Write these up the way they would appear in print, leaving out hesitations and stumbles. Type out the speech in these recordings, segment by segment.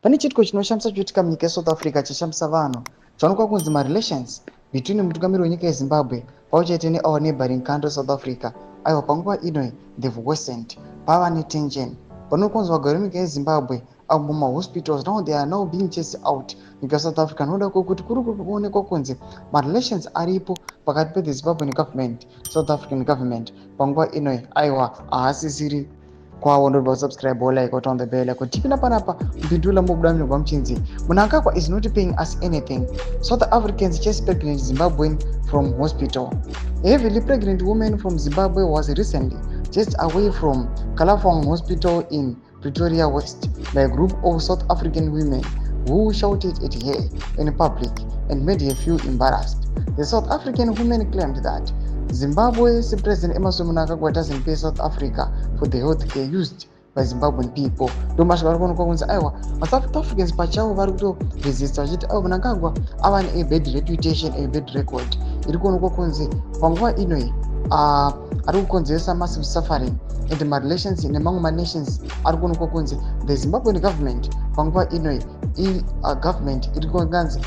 pane chitiko chinoshamisa choitika munyika yeSouth Africa chashamisa vanhu chanokuva kunzi marelations between mutungamiri wenyika yeZimbabwe pamwechete neour neighboring country South Africa aiwa panguva ino they've worsened pava netension panokunzi vagari munyika yeZimbabwe avo mumahospitals now they are now being chased out nyika South Africa noda kwekuti kuri kuonekwa kunzi marelations aripo pakati peTheZimbabwean government South African government panguva ino aiwa haasisiri kwawo. Ndobva subscribe or like or turn the bell like tipinda panapa mpindula mobuda munobva muchinzi Mnangagwa is not paying us anything. South Africans chase pregnant Zimbabwean from hospital. A heavily pregnant woman from Zimbabwe was recently chased away from Kalafong Hospital in Pretoria West by a group of South African women who shouted at her in public and made her feel embarrassed. The South African women claimed that Zimbabwe's President Emmerson Mnangagwa doesn't pay South Africa for the health care used by Zimbabwean people. Ndomashika vari kuonekwa kunzi aiwa maSouth Africans pachavo vari kutoresista vachiti aiwa Mnangagwa ava ne bad reputation, a bad record. Iri kuonekwa kunzi panguva ino ari kukonzeresa massive suffering and marelations nemamwe manations ari kuonekwa kunzi the Zimbabwean government panguva ino government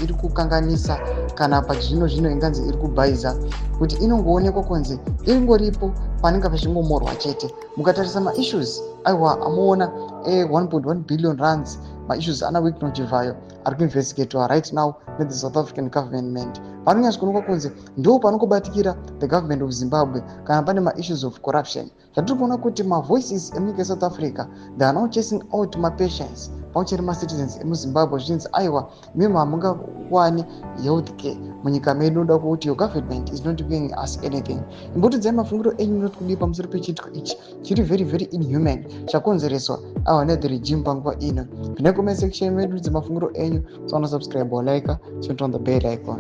iri kukanganisa kana pachizvino zvino inganzi iri kubhaiza kuti inongoonekwa kunzi ingoripo panenge pachingomorwa chete. Mukatarisa maissues aiwa amoona 1.1 billion rands maissues ana wiknochivhayo ari kuinvestigatwa right now nethe South African government panonyatsa kuonekwa kunzi ndo panokubatikira the government of Zimbabwe kana pane maissues of corruption. Zvatiri kuona kuti mavoices emunyika yeSouth Africa they are now chasing out mapatients pamwechete macitizens emuZimbabwe zvichinzi aiwa mimi hamungawani health care munyika medu noda kuti your government is not paying us anything. Imbotidzai mafungiro enyu noti kudii pamusoro pechitiko ichi chiri very very inhuman chakonzereswa aiwa nethe regime panguva ino. Pinai comment section medu dzemafungiro enyu, subscribe or like, turn on the bell icon.